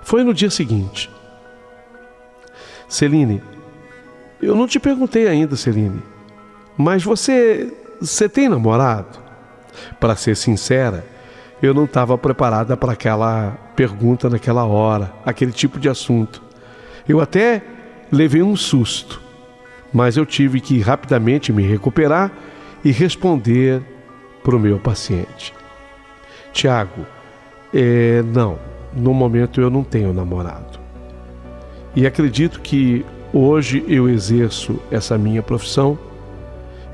Foi no dia seguinte. Celine, eu não te perguntei ainda, Celine, mas você tem namorado? Para ser sincera, eu não estava preparada para aquela pergunta naquela hora, aquele tipo de assunto. Eu até levei um susto, mas eu tive que rapidamente me recuperar e responder para o meu paciente. Tiago, não. No momento eu não tenho namorado. E acredito que hoje eu exerço essa minha profissão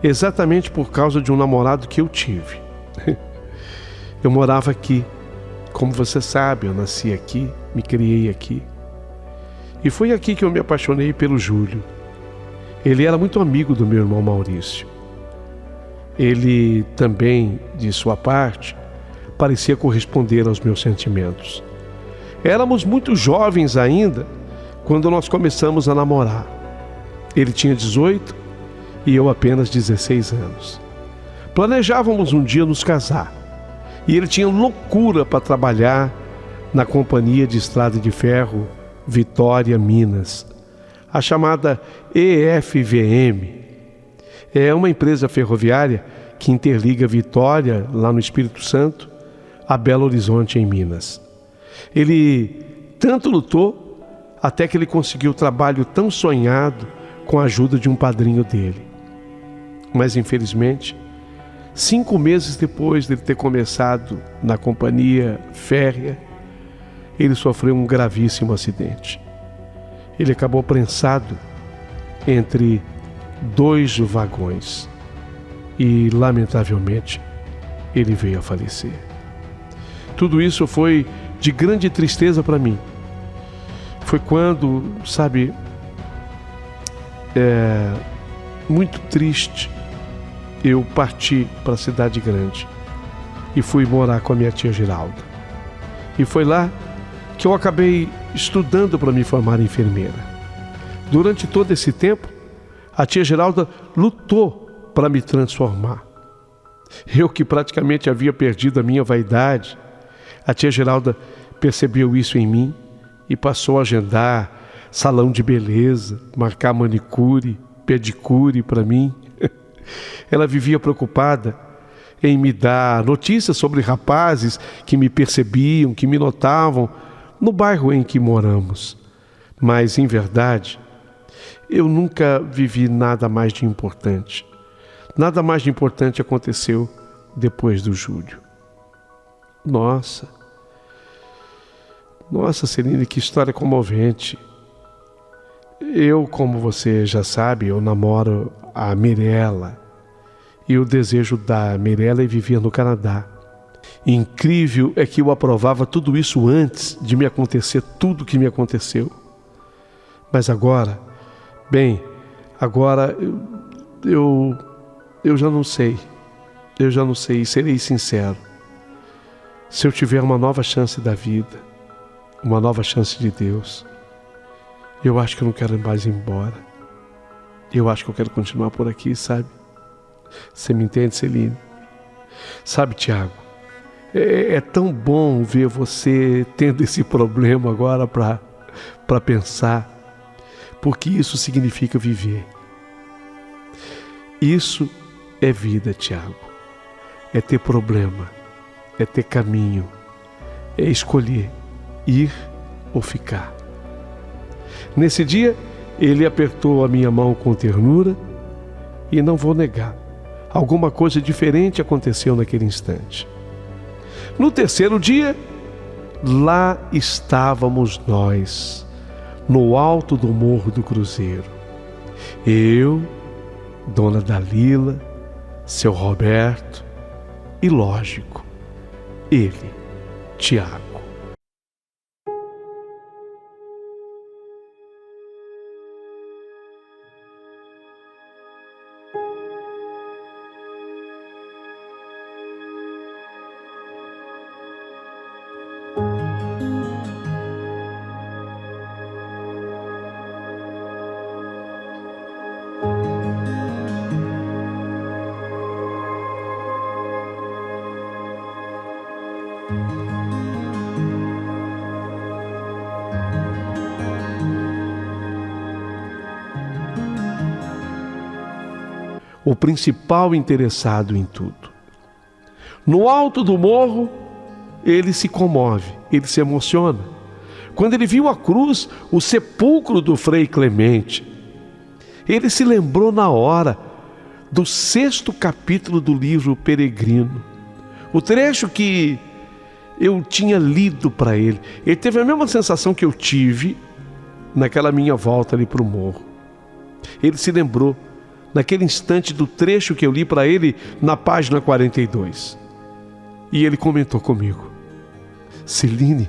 exatamente por causa de um namorado que eu tive. Eu morava aqui. Como você sabe, eu nasci aqui, me criei aqui. E foi aqui que eu me apaixonei pelo Júlio. Ele era muito amigo do meu irmão Maurício. Ele também, de sua parte, parecia corresponder aos meus sentimentos. Éramos muito jovens ainda quando nós começamos a namorar. Ele tinha 18 e eu apenas 16 anos. Planejávamos um dia nos casar, e ele tinha loucura para trabalhar na Companhia de Estrada de Ferro Vitória, Minas, a chamada EFVM. É uma empresa ferroviária que interliga Vitória, lá no Espírito Santo, a Belo Horizonte, em Minas. Ele tanto lutou até que ele conseguiu o trabalho tão sonhado com a ajuda de um padrinho dele. Mas, infelizmente, 5 meses depois de ele ter começado na companhia férrea, ele sofreu um gravíssimo acidente. Ele acabou prensado entre 2 vagões e, lamentavelmente, ele veio a falecer. Tudo isso foi de grande tristeza para mim. Foi quando, muito triste, eu parti para a cidade grande e fui morar com a minha tia Geralda. E foi lá que eu acabei estudando para me formar em enfermeira. Durante todo esse tempo, a tia Geralda lutou para me transformar. Eu, que praticamente havia perdido a minha vaidade, a tia Geralda percebeu isso em mim e passou a agendar salão de beleza, marcar manicure, pedicure para mim. Ela vivia preocupada em me dar notícias sobre rapazes que me percebiam, que me notavam no bairro em que moramos. Mas, em verdade, eu nunca vivi nada mais de importante. Nada mais de importante aconteceu depois do Júlio. Nossa, Celine, que história comovente. Eu, como você já sabe, eu namoro a Mirella. E o desejo da Mirella é viver no Canadá. Incrível é que eu aprovava tudo isso antes de me acontecer tudo que me aconteceu. Mas agora, eu já não sei. Eu já não sei, e serei sincero. Se eu tiver uma nova chance da vida, uma nova chance de Deus, eu acho que eu não quero mais ir embora. Eu acho que eu quero continuar por aqui, sabe? Você me entende, Celine? Sabe, Tiago, é tão bom ver você tendo esse problema agora para pensar, porque isso significa viver. Isso é vida, Tiago. É ter problema, é ter caminho, é escolher ir ou ficar. Nesse dia, ele apertou a minha mão com ternura e não vou negar, alguma coisa diferente aconteceu naquele instante. No terceiro dia, lá estávamos nós, no alto do Morro do Cruzeiro. Eu, Dona Dalila, seu Roberto e, lógico, ele, Tiago. O principal interessado em tudo. No alto do morro, ele se comove, ele se emociona. Quando ele viu a cruz, o sepulcro do Frei Clemente, ele se lembrou na hora do 6º capítulo do livro Peregrino. O trecho que eu tinha lido para ele. Ele teve a mesma sensação que eu tive naquela minha volta ali para o morro. Ele se lembrou naquele instante do trecho que eu li para ele na página 42. E ele comentou comigo: Celine,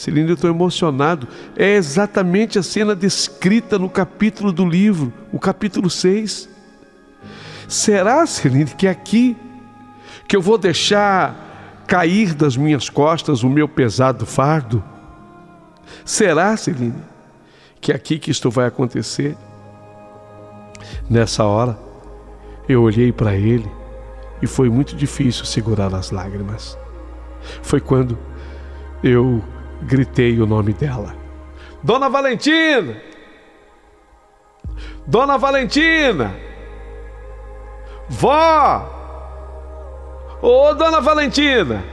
eu estou emocionado. É exatamente a cena descrita no capítulo do livro, o capítulo 6. Será, Celine, que é aqui que eu vou deixar cair das minhas costas o meu pesado fardo? Será, Celine, que é aqui que isto vai acontecer? Nessa hora, eu olhei para ele e foi muito difícil segurar as lágrimas. Foi quando eu gritei o nome dela. Dona Valentina! Dona Valentina! Vó! Ô, Dona Valentina!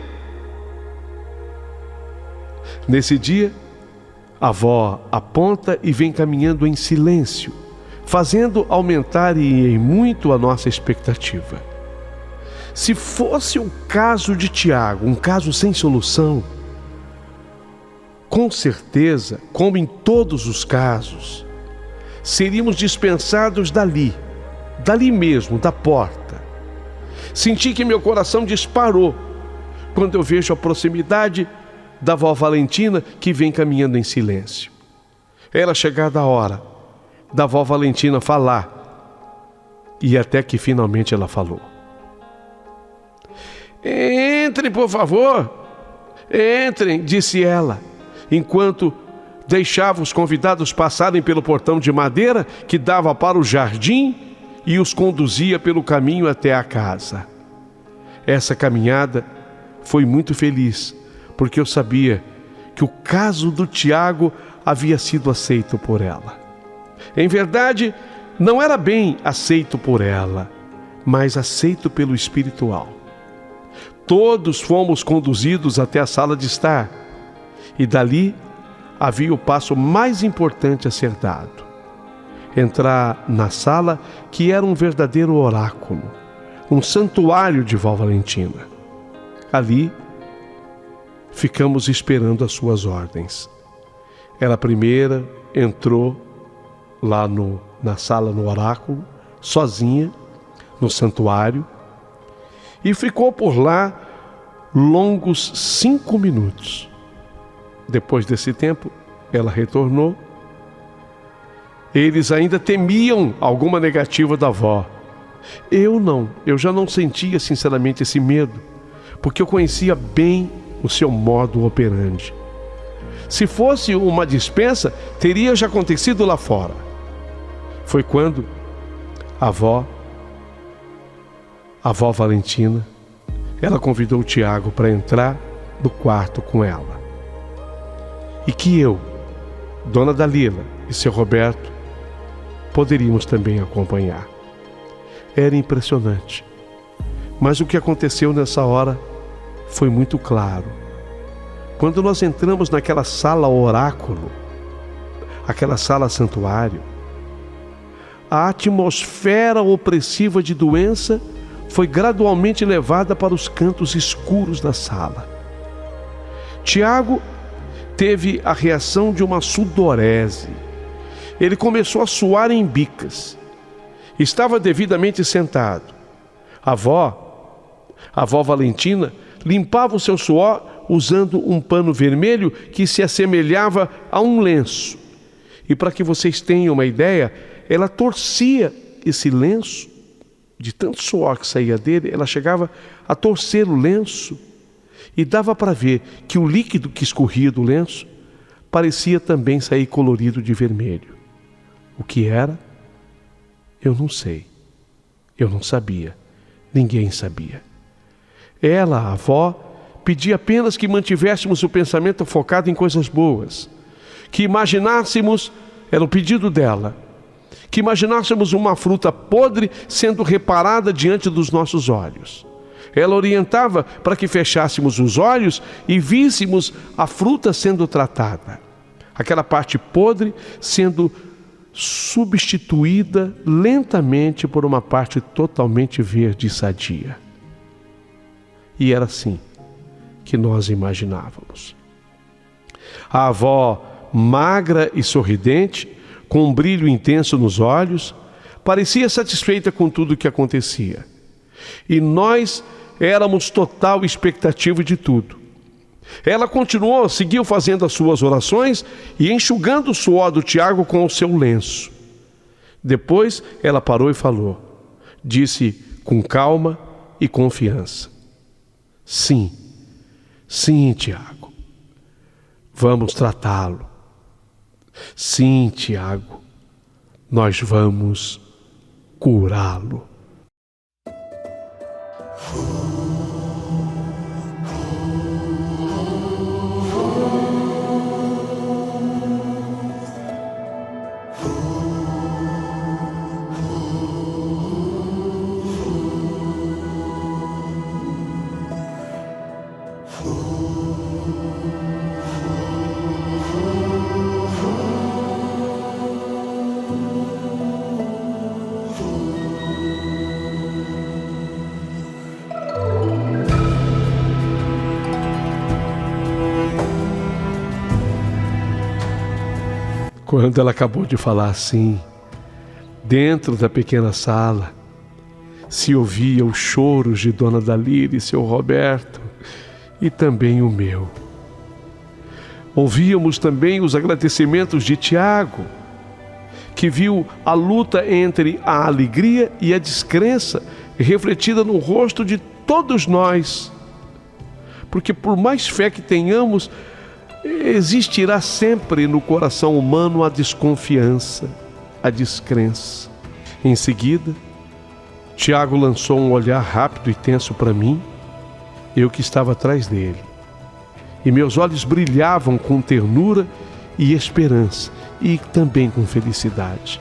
Nesse dia, a avó aponta e vem caminhando em silêncio, fazendo aumentar e em muito a nossa expectativa. Se fosse o caso de Tiago, um caso sem solução, com certeza, como em todos os casos, seríamos dispensados dali mesmo, da porta. Senti que meu coração disparou quando eu vejo a proximidade da vó Valentina, que vem caminhando em silêncio. Era chegada a hora da vó Valentina falar, e até que finalmente ela falou. Entrem, por favor. Entrem, disse ela, enquanto deixava os convidados passarem pelo portão de madeira que dava para o jardim e os conduzia pelo caminho até a casa. Essa caminhada foi muito feliz, porque eu sabia que o caso do Tiago havia sido aceito por ela. Em verdade, não era bem aceito por ela, mas aceito pelo espiritual. Todos fomos conduzidos até a sala de estar, e dali havia o passo mais importante a ser dado: entrar na sala, que era um verdadeiro oráculo, um santuário de vó Valentina. Ali ficamos esperando as suas ordens. Ela primeira entrou lá na sala, no oráculo, sozinha, no santuário, e ficou por lá longos 5 minutos. Depois desse tempo, ela retornou. Eles ainda temiam alguma negativa da avó. Eu já não sentia sinceramente esse medo, porque eu conhecia bem o seu modo operandi. Se fosse uma dispensa, teria já acontecido lá fora. Foi quando a avó Valentina, ela convidou o Tiago para entrar no quarto com ela. E que eu, Dona Dalila e seu Roberto poderíamos também acompanhar. Era impressionante. Mas o que aconteceu nessa hora foi muito claro. Quando nós entramos naquela sala oráculo, aquela sala santuário, a atmosfera opressiva de doença foi gradualmente levada para os cantos escuros da sala. Tiago teve a reação de uma sudorese. Ele começou a suar em bicas. Estava devidamente sentado. A avó Valentina limpava o seu suor usando um pano vermelho que se assemelhava a um lenço. E para que vocês tenham uma ideia, ela torcia esse lenço, de tanto suor que saía dele, ela chegava a torcer o lenço e dava para ver que o líquido que escorria do lenço parecia também sair colorido de vermelho. O que era? Eu não sei. Eu não sabia. Ninguém sabia. Ela, a avó, pedia apenas que mantivéssemos o pensamento focado em coisas boas, que imaginássemos, era o pedido dela, que imaginássemos uma fruta podre sendo reparada diante dos nossos olhos. Ela orientava para que fechássemos os olhos e víssemos a fruta sendo tratada, aquela parte podre sendo substituída lentamente por uma parte totalmente verde e sadia. E era assim que nós imaginávamos. A avó, magra e sorridente, com um brilho intenso nos olhos, parecia satisfeita com tudo o que acontecia. E nós éramos total expectativa de tudo. Ela seguiu fazendo as suas orações e enxugando o suor do Tiago com o seu lenço. Depois ela parou e falou, disse com calma e confiança: Sim, Tiago, vamos tratá-lo. Sim, Tiago, nós vamos curá-lo. Quando ela acabou de falar assim, dentro da pequena sala, se ouvia os choros de Dona Dalila e seu Roberto, e também o meu. Ouvíamos também os agradecimentos de Tiago, que viu a luta entre a alegria e a descrença refletida no rosto de todos nós. Porque por mais fé que tenhamos, existirá sempre no coração humano a desconfiança, a descrença. Em seguida, Tiago lançou um olhar rápido e tenso para mim, eu que estava atrás dele. E meus olhos brilhavam com ternura e esperança, e também com felicidade.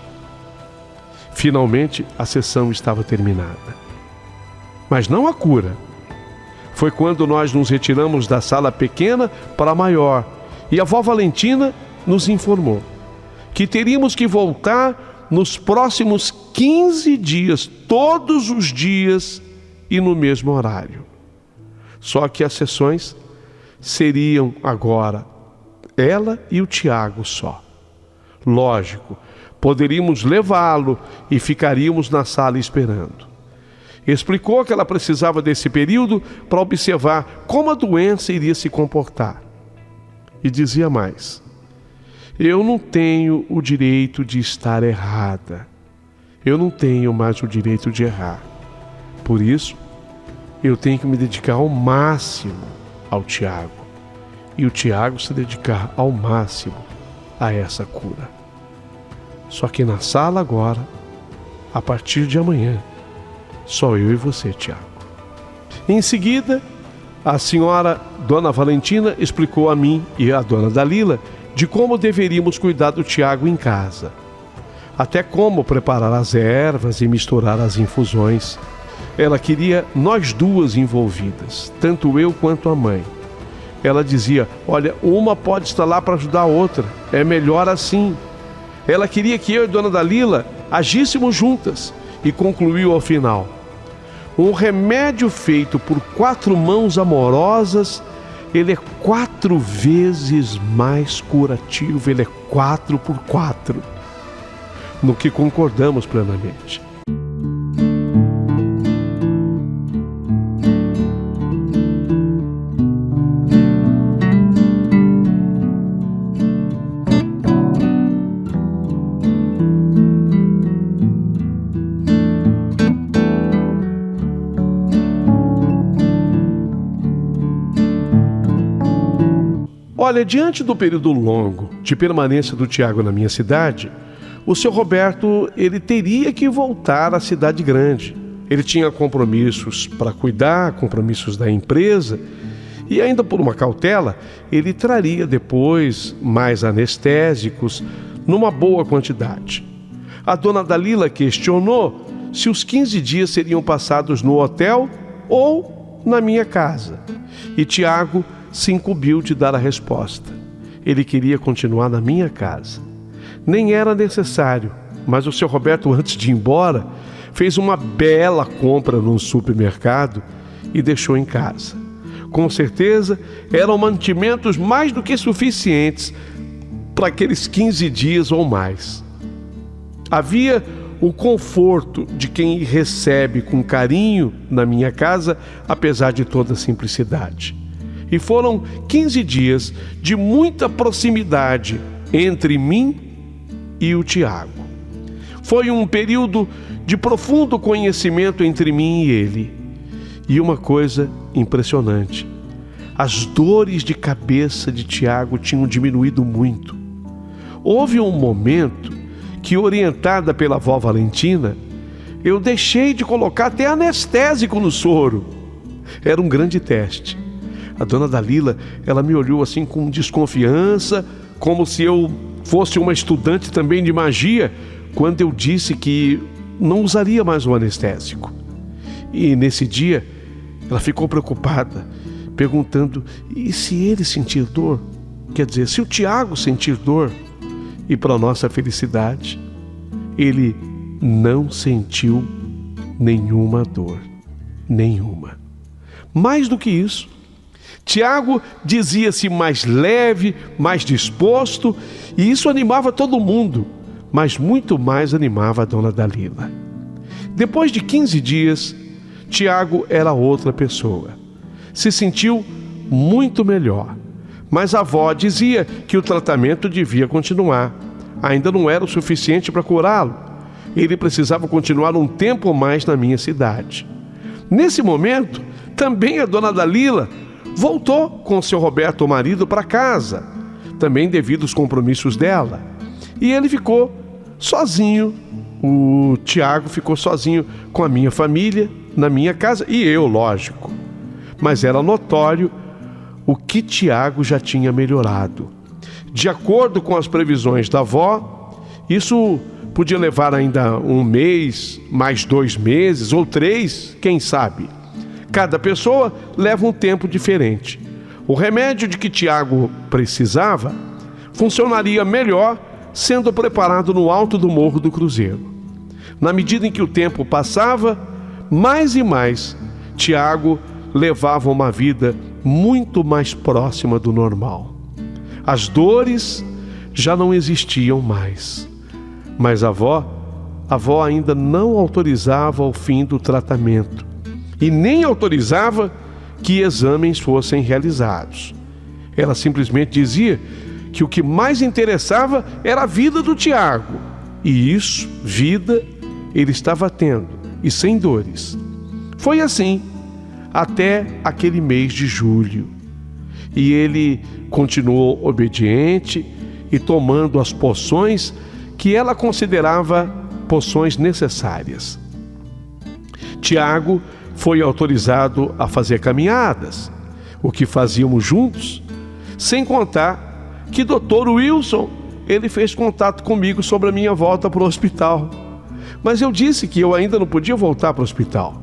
Finalmente, a sessão estava terminada. Mas não a cura. Foi quando nós nos retiramos da sala pequena para a maior, e a vó Valentina nos informou que teríamos que voltar nos próximos 15 dias, todos os dias e no mesmo horário. Só que as sessões seriam agora ela e o Tiago só. Lógico, poderíamos levá-lo e ficaríamos na sala esperando. Explicou que ela precisava desse período para observar como a doença iria se comportar. E dizia mais: eu não tenho o direito de estar errada. Eu não tenho mais o direito de errar. Por isso, eu tenho que me dedicar ao máximo ao Tiago. E o Tiago se dedicar ao máximo a essa cura. Só que na sala agora, a partir de amanhã, só eu e você, Tiago. Em seguida, a senhora Dona Valentina explicou a mim e a Dona Dalila de como deveríamos cuidar do Tiago em casa. Até como preparar as ervas e misturar as infusões. Ela queria nós duas envolvidas, tanto eu quanto a mãe. Ela dizia: olha, uma pode estar lá para ajudar a outra, é melhor assim. Ela queria que eu e Dona Dalila agíssemos juntas e concluiu ao final: um remédio feito por 4 mãos amorosas, ele é 4 vezes mais curativo, ele é 4 por 4. No que concordamos plenamente. Olha, diante do período longo de permanência do Tiago na minha cidade, o seu Roberto, ele teria que voltar à cidade grande. Ele tinha compromissos para cuidar, compromissos da empresa, e ainda por uma cautela, ele traria depois mais anestésicos numa boa quantidade. A Dona Dalila questionou se os 15 dias seriam passados no hotel ou na minha casa. E Tiago se incumbiu de dar a resposta. Ele queria continuar na minha casa. Nem era necessário, mas o seu Roberto, antes de ir embora, fez uma bela compra num supermercado e deixou em casa. Com certeza, eram mantimentos mais do que suficientes para aqueles 15 dias ou mais. Havia o conforto de quem recebe com carinho na minha casa, apesar de toda a simplicidade. E foram 15 dias de muita proximidade entre mim e o Tiago. Foi um período de profundo conhecimento entre mim e ele. E uma coisa impressionante: as dores de cabeça de Tiago tinham diminuído muito. Houve um momento que, orientada pela vó Valentina, Eu deixei de colocar até anestésico no soro. Era um grande teste. A dona Dalila, ela me olhou assim com desconfiança, como se eu fosse uma estudante também de magia, quando eu disse que não usaria mais o anestésico. E nesse dia, ela ficou preocupada, perguntando: e se ele sentir dor? Quer dizer, se o Tiago sentir dor? E para nossa felicidade, ele não sentiu nenhuma dor, nenhuma. Mais do que isso, Tiago dizia-se mais leve, mais disposto, e isso animava todo mundo, mas muito mais animava a dona Dalila. Depois de 15 dias, Tiago era outra pessoa. Se sentiu muito melhor, mas a avó dizia que o tratamento devia continuar. Ainda não era o suficiente para curá-lo. Ele precisava continuar um tempo mais na minha cidade. Nesse momento, também a dona Dalila voltou com seu Roberto, o marido, para casa, também devido aos compromissos dela. E ele ficou sozinho, o Tiago ficou sozinho com a minha família, na minha casa, e eu, lógico. Mas era notório o que Tiago já tinha melhorado. De acordo com as previsões da avó, isso podia levar ainda 1 mês, mais 2 meses, ou 3, quem sabe. Cada pessoa leva um tempo diferente. O remédio de que Tiago precisava funcionaria melhor sendo preparado no alto do Morro do Cruzeiro. Na medida em que o tempo passava, mais e mais, Tiago levava uma vida muito mais próxima do normal. As dores já não existiam mais. Mas a avó ainda não autorizava o fim do tratamento e nem autorizava que exames fossem realizados. Ela simplesmente dizia que o que mais interessava era a vida do Tiago. E isso, vida, ele estava tendo, e sem dores. Foi assim até aquele mês de julho. E ele continuou obediente e tomando as poções que ela considerava poções necessárias. Tiago foi autorizado a fazer caminhadas, o que fazíamos juntos, sem contar que Dr. Wilson, ele fez contato comigo sobre a minha volta para o hospital. Mas eu disse que eu ainda não podia voltar para o hospital,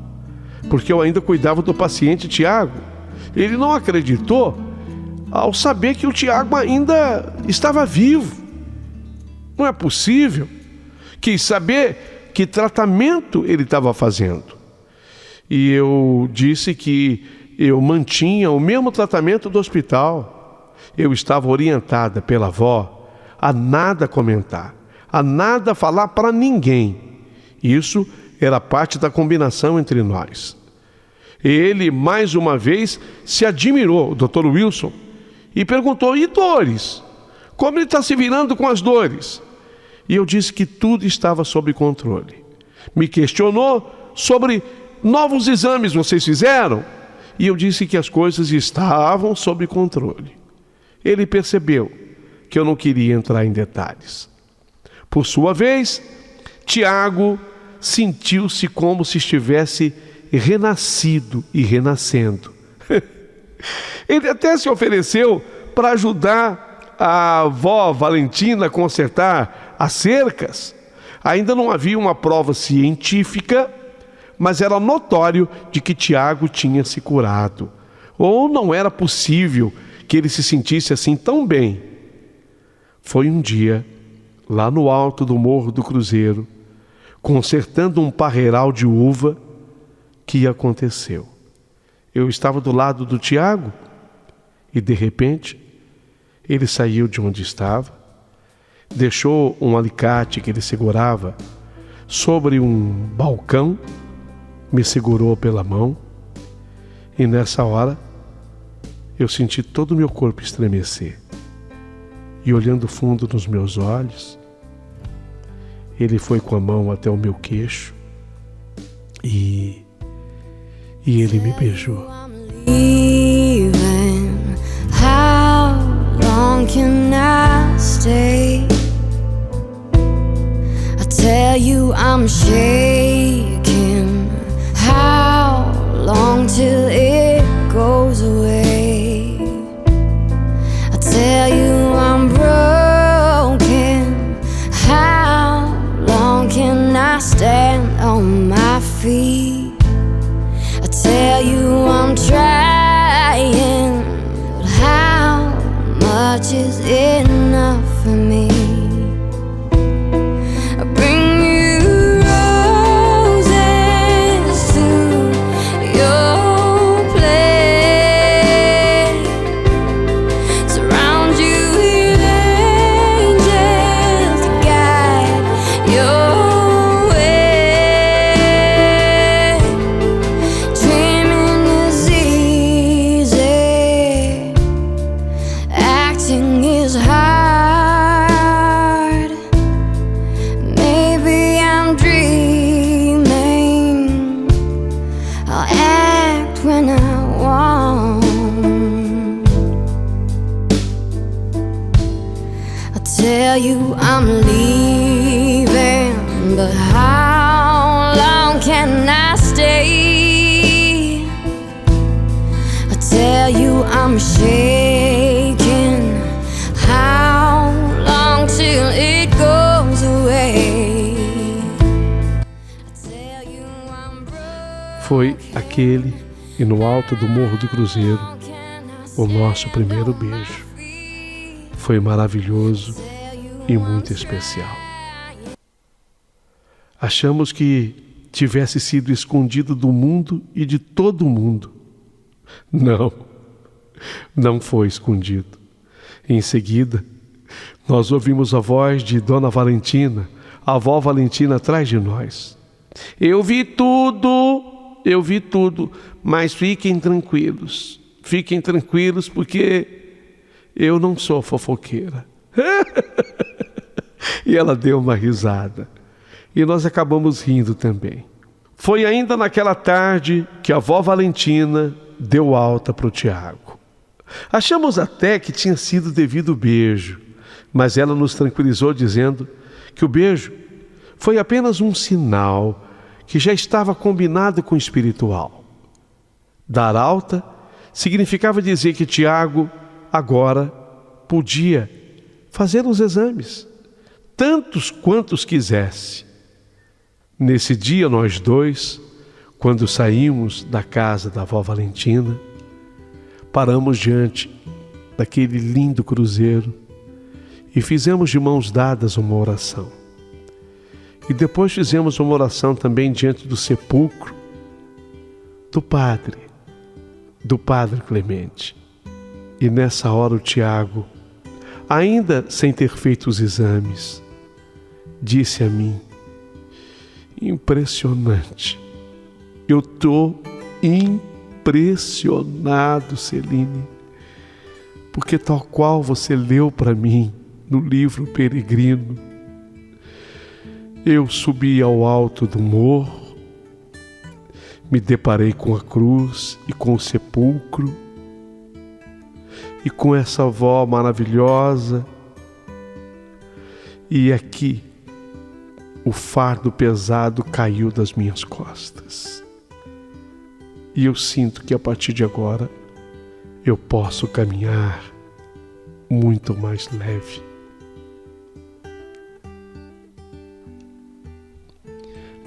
porque eu ainda cuidava do paciente Tiago. Ele não acreditou ao saber que o Tiago ainda estava vivo. Não é possível. Quis saber que tratamento ele estava fazendo. E eu disse que eu mantinha o mesmo tratamento do hospital. Eu estava orientada pela avó a nada comentar, a nada falar para ninguém. Isso era parte da combinação entre nós. Ele, mais uma vez, se admirou, o Dr. Wilson, e perguntou: e dores? Como ele está se virando com as dores? E eu disse que tudo estava sob controle. Me questionou sobre novos exames vocês fizeram? E eu disse que as coisas estavam sob controle. Ele percebeu que eu não queria entrar em detalhes. Por sua vez, Tiago sentiu-se como se estivesse renascido e renascendo. Ele até se ofereceu para ajudar a avó Valentina a consertar as cercas. Ainda não havia uma prova científica, mas era notório de que Tiago tinha se curado. Ou não era possível que ele se sentisse assim tão bem. Foi um dia, lá no alto do Morro do Cruzeiro, consertando um parreiral de uva, que aconteceu. Eu estava do lado do Tiago e, de repente, ele saiu de onde estava, deixou um alicate que ele segurava sobre um balcão, me segurou pela mão e, nessa hora, eu senti todo o meu corpo estremecer. E, olhando fundo nos meus olhos, ele foi com a mão até o meu queixo e ele me beijou. How long can I stay? I tell you I'm shaking. till it goes away. I tell you I'm broken. How long can I stand on my feet? I tell you I'm trying, but how much is enough for me? I bring you roses to your place, surround you with angels to guide your way. Dreaming is easy, acting is hard. Maybe I'm dreaming, I'll act when I want. I tell you I'm leaving, but how long can I stay? I tell you I'm shaking, how long till it goes away? I tell you I'm broken. Foi aquele e no alto do Morro do Cruzeiro o nosso primeiro beijo. Foi maravilhoso e muito especial. Achamos que tivesse sido escondido do mundo e de todo mundo. Não, não foi escondido. Em seguida, nós ouvimos a voz de Dona Valentina, a avó Valentina atrás de nós. Eu vi tudo, mas fiquem tranquilos porque eu não sou fofoqueira. E ela deu uma risada. E nós acabamos rindo também. Foi ainda naquela tarde que a avó Valentina deu alta para o Tiago. Achamos até que tinha sido devido o beijo, mas ela nos tranquilizou dizendo que o beijo foi apenas um sinal que já estava combinado com o espiritual. Dar alta significava dizer que Tiago agora podia fazer os exames, tantos quantos quisesse. Nesse dia nós dois, quando saímos da casa da avó Valentina, paramos diante daquele lindo cruzeiro e fizemos de mãos dadas uma oração. E depois fizemos uma oração também diante do sepulcro do Padre Clemente. E nessa hora o Tiago, ainda sem ter feito os exames, disse a mim: impressionante, eu estou impressionado, Celine, porque tal qual você leu para mim no livro Peregrino, eu subi ao alto do morro, me deparei com a cruz e com o sepulcro e com essa avó maravilhosa, e aqui o fardo pesado caiu das minhas costas. E eu sinto que a partir de agora eu posso caminhar muito mais leve.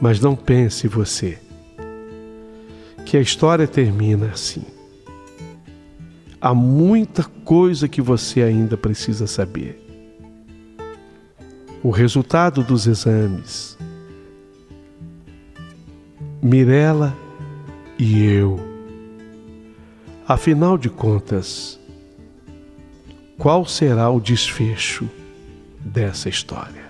Mas não pense você que a história termina assim. Há muita coisa que você ainda precisa saber. O resultado dos exames, Mirella e eu. Afinal de contas, qual será o desfecho dessa história?